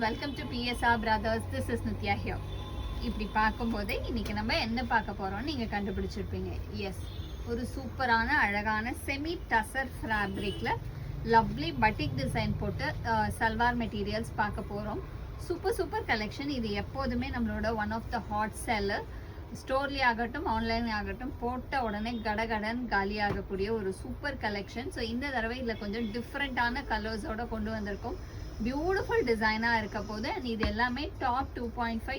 Welcome to PSR Brothers. This is Nitya here. இப்படி பார்க்கும்போதே இன்னைக்கு நம்ம என்ன பார்க்க போறோம்னு நீங்க கண்டுபிடிச்சிருப்பீங்க. எஸ், ஒரு சூப்பரான அழகான செமி டசர் ஃபேப்ரிக்ல லவ்லி பட்டிக் டிசைன் போட்டு சல்வார் மெட்டீரியல்ஸ் பார்க்க போறோம். Super collection. இது எப்போதுமே நம்மளோட one of the hot seller. ஸ்டோர்லேயே ஆகட்டும் ஆன்லைன் ஆகட்டும் போட்ட உடனே கடகடன் காலி ஆகக்கூடிய ஒரு சூப்பர் கலெக்ஷன். ஸோ இந்த தடவை இதில் கொஞ்சம் டிஃப்ரெண்ட்டான கலர்ஸோட கொண்டு வந்திருக்கோம். பியூட்டிஃபுல் டிசைனாக இருக்க போது இது எல்லாமே டாப் 2.5,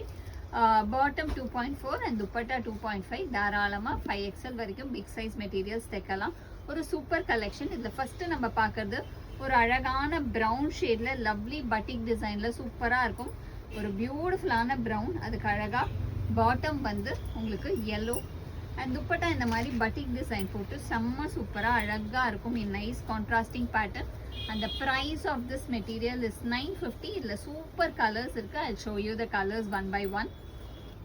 பாட்டம் 2.4 அண்ட் துப்பட்டா 2.5. தாராளமாக 5XL வரைக்கும் பிக் சைஸ் மெட்டீரியல்ஸ் தைக்கலாம். ஒரு சூப்பர் கலெக்ஷன். இதில் ஃபஸ்ட்டு நம்ம பார்க்குறது ஒரு அழகான ப்ரௌன் ஷேடில் லவ்லி பட்டிக் டிசைனில் சூப்பராக இருக்கும். ஒரு பியூட்டிஃபுல்லான ப்ரௌன், அதுக்கு அழகாக பாட்டம் வந்து உங்களுக்கு yellow அண்ட் துப்பட்டா இந்த மாதிரி பட்டிக் டிசைன் போட்டு செம்ம சூப்பராக அழகாக இருக்கும். In nice contrasting pattern. அந்த price of this material is 950. இதில் சூப்பர் கலர்ஸ் இருக்குது. I show you the colours one by one.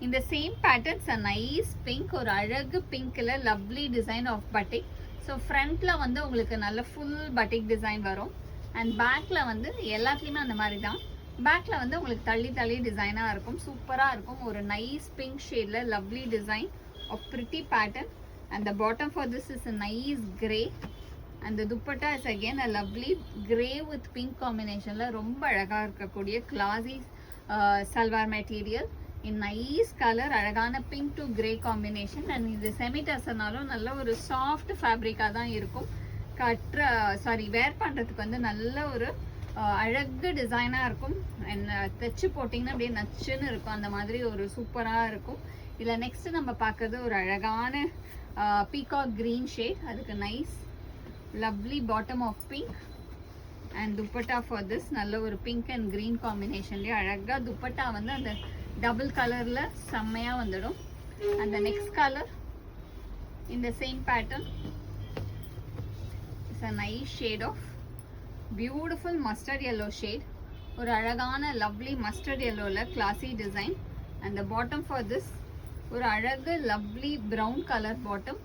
இந்த same patterns a nice pink, ஒரு அழகு பிங்க்கில் lovely design of batik. So ஃப்ரண்ட்டில் வந்து உங்களுக்கு நல்ல ஃபுல் பட்டிக் டிசைன் வரும். அண்ட் பேக்கில் வந்து எல்லாத்துலேயுமே அந்த மாதிரி தான். பேக்கில் வந்து உங்களுக்கு தள்ளி டிசைனாக இருக்கும். சூப்பராக இருக்கும். ஒரு நைஸ் பிங்க் ஷேடில் lovely design of pretty pattern. And the bottom for this is a nice grey. And the dupatta is again a lovely grey with pink காம்பினேஷனில் ரொம்ப அழகாக இருக்கக்கூடிய classy salwar material in nice colour. அழகான pink to grey combination. And இது செமிடஸ்னாலும் நல்ல ஒரு soft ஃபேப்ரிக்காக தான் இருக்கும். வேர் பண்ணுறதுக்கு வந்து நல்ல ஒரு அழகு டிசைனாக இருக்கும். அண்ட் தைச்சு போட்டிங்கன்னா அப்படியே நச்சுன்னு இருக்கும். அந்த மாதிரி ஒரு சூப்பராக இருக்கும். இதில் நெக்ஸ்ட்டு நம்ம பார்க்குறது ஒரு அழகான பீகாக் க்ரீன் ஷேட். அதுக்கு nice lovely bottom of pink and dupatta for this நல்ல ஒரு பிங்க் அண்ட் க்ரீன் காம்பினேஷன்லேயே அழகாக துப்பட்டா வந்து அந்த டபுள் கலரில் செம்மையாக வந்துடும். அந்த நெக்ஸ்ட் கலர் இந்த same pattern it's a nice shade of beautiful mustard yellow shade. ஒரு அழகான லவ்லி மஸ்டர்ட் yellowவில் classy design. And the bottom for this ஒரு அழகு lovely brown colour bottom.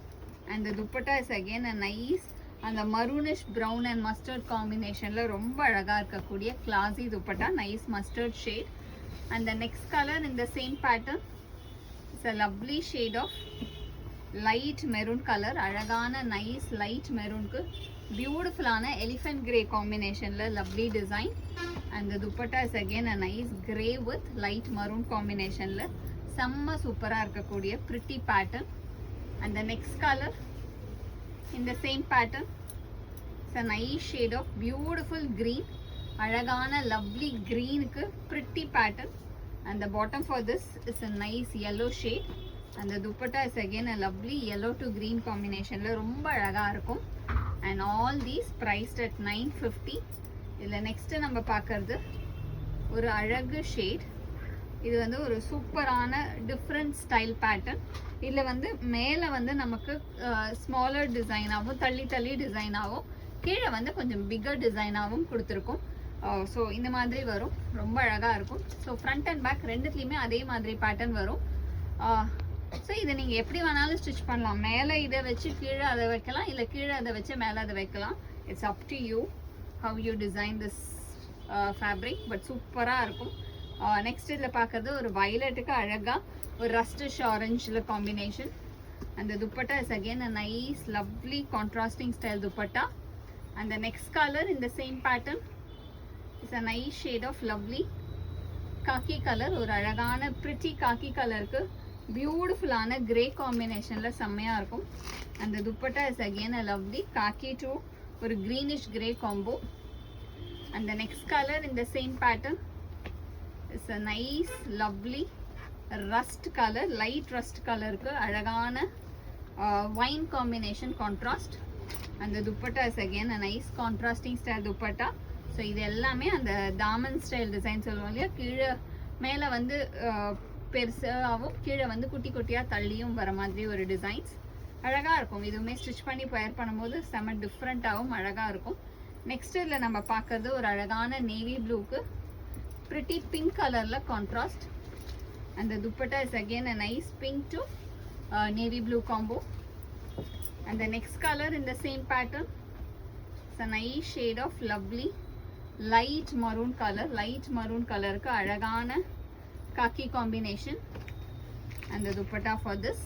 And the dupatta is again a nice அந்த maroonish brown and mustard காம்பினேஷனில் ரொம்ப அழகாக இருக்கக்கூடிய classy dupatta, nice mustard shade. And the next colour இந்த same pattern it's a lovely shade of light maroon colour. அழகான nice light மெரூனுக்கு பியூட்டிஃபுல்லான elephant grey காம்பினேஷனில் lovely design. And dupatta is again a nice grey with light maroon காம்பினேஷனில் செம்ம சூப்பராக இருக்கக்கூடிய pretty pattern. And the next colour இந்த same pattern it's a nice shade of beautiful green. அழகான லவ்லி க்ரீனுக்கு pretty pattern. And the bottom for this is a nice yellow shade. அந்த dupatta is again a lovely yellow to green காம்பினேஷனில் ரொம்ப அழகாக இருக்கும். And all these prized at 950. இதில் next நம்ம பார்க்கறது ஒரு அழகு ஷேட். இது வந்து ஒரு சூப்பரான டிஃப்ரெண்ட் ஸ்டைல் பேட்டர்ன். இதில் வந்து மேலே வந்து நமக்கு ஸ்மாலர் டிசைனாகவும் தள்ளி டிசைனாகவும் கீழே வந்து கொஞ்சம் பிக்கர் டிசைனாகவும் கொடுத்துருக்கும். ஸோ இந்த மாதிரி வரும். ரொம்ப அழகாக இருக்கும். ஸோ ஃப்ரண்ட் அண்ட் பேக் ரெண்டுத்துலேயுமே அதே மாதிரி பேட்டர்ன் வரும். ஸோ இதை நீங்கள் எப்படி வேணாலும் ஸ்டிச் பண்ணலாம். மேலே இதை வச்சு கீழே அதை வைக்கலாம், இல்லை கீழே அதை வச்சு மேலே அதை வைக்கலாம். It's up to you how you design this fabric. But சூப்பராக இருக்கும். நெக்ஸ்ட் இதில் பார்க்குறது ஒரு வயலட்டுக்கு அழகாக ஒரு ரஸ்டிஷ் ஆரஞ்சில் காம்பினேஷன். அந்த dupatta is again a nice lovely contrasting style dupatta. அந்த நெக்ஸ்ட் கலர் இந்த same pattern is a nice shade of lovely khaki colour. ஒரு அழகான பிரிட்டி காக்கி கலருக்கு பியூட்டிஃபுல்லான கிரே காம்பினேஷனில் செம்மையாக இருக்கும். அந்த dupatta is again a lovely khaki to ஒரு க்ரீனிஷ் கிரே காம்போ. அந்த நெக்ஸ்ட் கலர் இந்த same pattern it's a nice lovely rust colour, light rust கலருக்கு அழகான வைன் காம்பினேஷன் கான்ட்ராஸ்ட். அந்த dupatta is again a nice contrasting style dupatta. So இது எல்லாமே அந்த Daman style design சொல்லுவோம் இல்லையா, கீழே மேலே வந்து பெருசாகவும் கீழே வந்து குட்டியாக தள்ளியும் வர மாதிரி ஒரு டிசைன்ஸ் அழகாக இருக்கும். இதுவுமே ஸ்டிச் பண்ணி பேர் பண்ணும்போது செம்ம டிஃப்ரெண்ட்டாகவும் அழகாக இருக்கும். நெக்ஸ்ட் இதில் நம்ம பார்க்கறது ஒரு அழகான நேவி ப்ளூக்கு பிரிட்டி பிங்க் கலரில் கான்ட்ராஸ்ட். அந்த dupatta is again a nice pink to navy blue combo. And the next color in the same pattern, it's a nice shade of lovely light maroon கலருக்கு அழகான காக்கி காம்பினேஷன். அந்த துப்பட்டா ஃபார் திஸ்.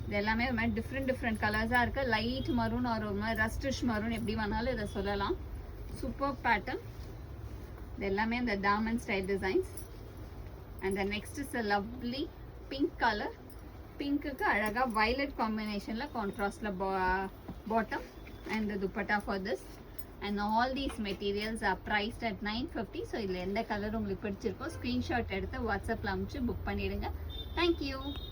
இது எல்லாமே ஒரு மாதிரி different கலர்ஸாக இருக்குது. லைட் மரூன் ஒரு மாதிரி ரஸ்டிஷ் மரூன் எப்படி வேணாலும் இதை சொல்லலாம். Super pattern. இது எல்லாமே அந்த diamond style designs. And next is a lovely pink colour. பிங்க்குக்கு அழகாக வயலட் காம்பினேஷனில் கான்ட்ராஸ்டில் bottom and dupatta for this. And all these materials are priced at 950. So இதில் எந்த கலர் உங்களுக்கு பிடிச்சிருக்கோ ஸ்க்ரீன்ஷாட் எடுத்து வாட்ஸ்அப்பில் அனுப்பிச்சு புக் பண்ணிடுங்க. தேங்க்யூ.